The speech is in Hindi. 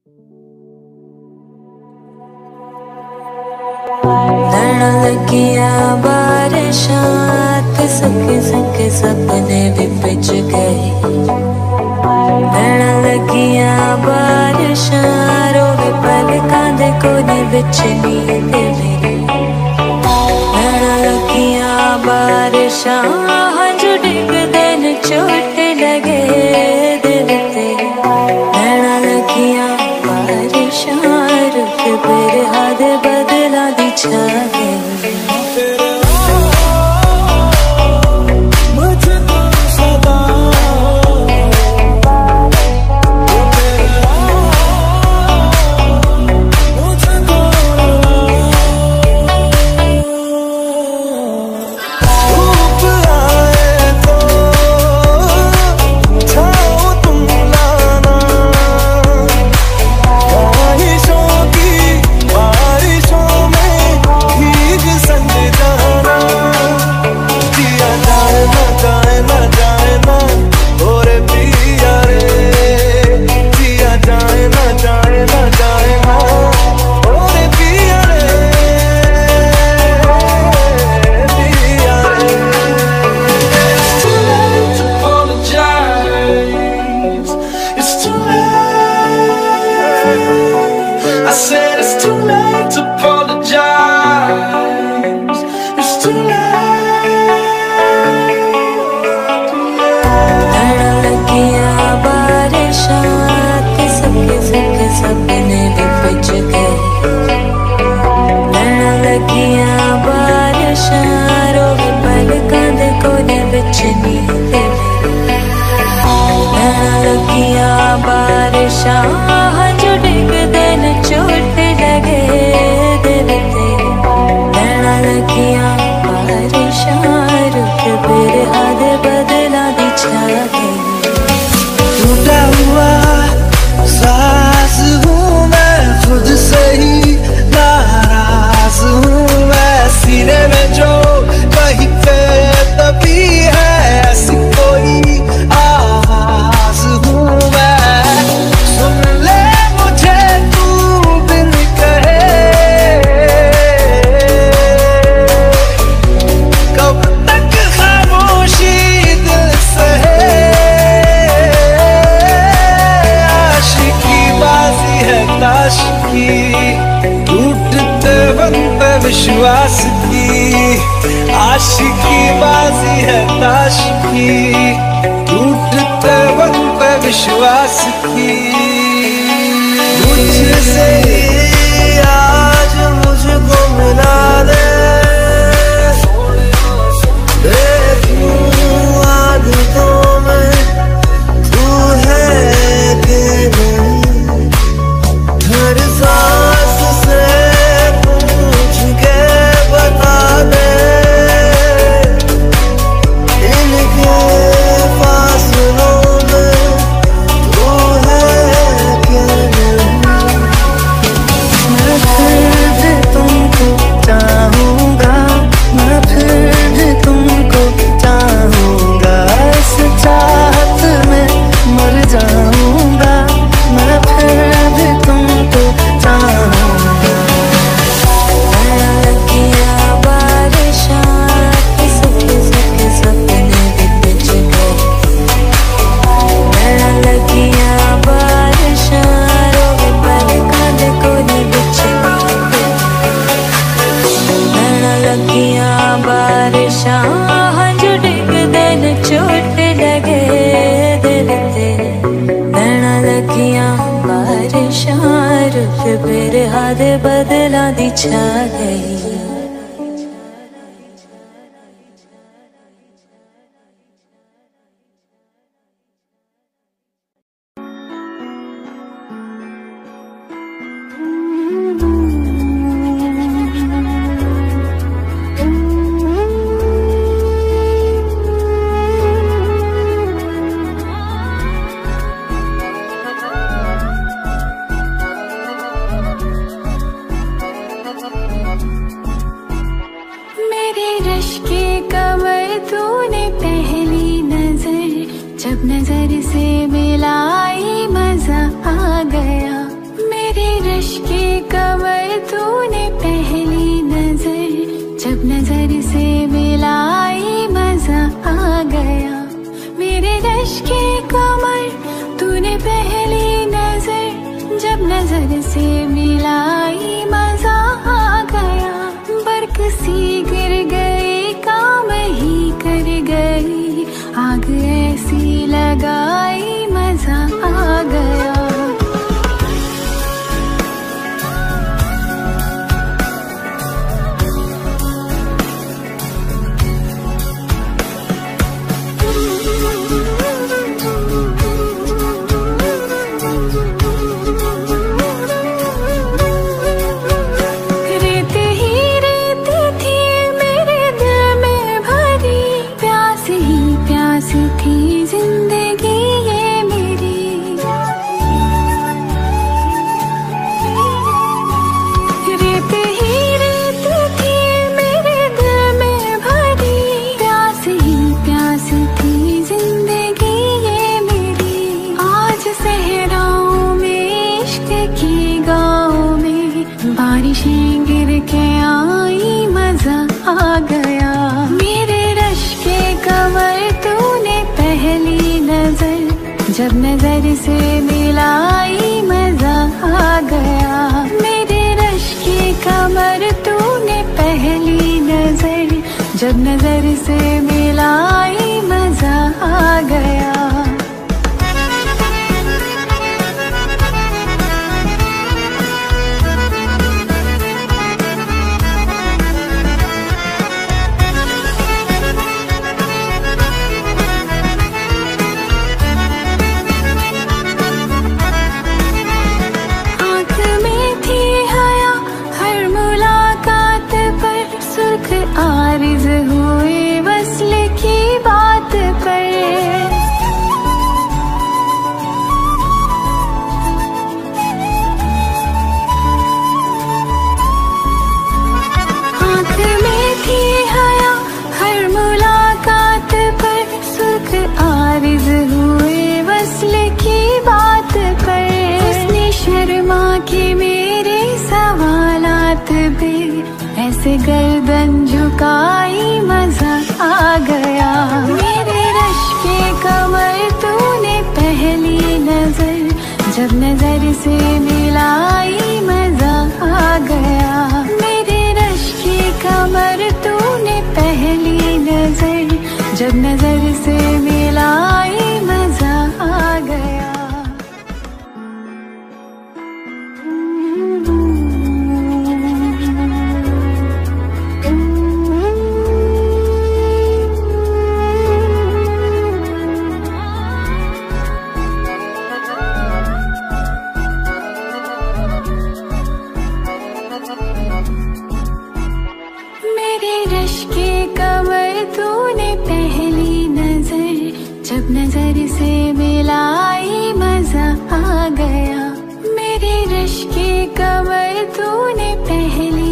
लड़न लगिया बारिशां सके सके सपने भी पिच गए। लड़न लगिया बारिशां रोवे पलकां दे कोने विच नींद मेरी। लड़न लगिया बारिशां हंझू डिगदे न चोट लगे दिल ते। लड़न लगिया बारिशां रुक बिरहा दे बदला दी छा गई। विश्वास की आशिकी बाजी है ताश की, टूटते वक्त विश्वास की। मुझसे आज मुझको मिला दे, देखूं आदतों में तू है कि नहीं। हर सांस से पूछ के बता दे, इनके फासलों में तू है कि नहीं। मैं फिर भी तुमको चाहूँगा, मैं फिर भी तुमको चाहूँगा, इस चाहत में मर जाऊँगा, मैं फिर भी तुमको चाहूँगा। लगिया बारिशां किसके सके सपने भी पिच गए। लगिया बारिशां रोवे पलकां दे कोने विच लगिया बारिशां हंझू डिगदे न चोट लगे दिल ते। लैना लगिया बारिशां रुक बिरहा दे बदला दी छा गई। पहली नजर जब नजर से मिलाई मजा आ गया। बरक सी गिर गई काम ही कर गई, आग ऐसी लगाई मजा आ गया। बारिशें गिर के आई मजा आ गया। मेरे रश के कमर तूने पहली नजर जब नजर से मिलाई मजा आ गया। मेरे रश के कमर तूने पहली नजर जब नजर से मिलाई मजा आ गया। आरिज़ हुए वस्ल की बात पर, आँख में थी हया हर मुलाकात पर, सुर्ख आरिज़ हुए वस्ल की बात पर। उसने शर्मा के मेरे सवालात पे ऐसे गर्दन झुकाई मजा आ गया। मेरे रश के कमर तूने पहली नजर जब नजर से मिलाई मजा आ गया। मेरे रश के कमर तूने पहली नजर जब नजर से मिलाई मजा आ गया। जब नजर से मिलाई मजा आ गया। मेरे रश के कमर तूने पहली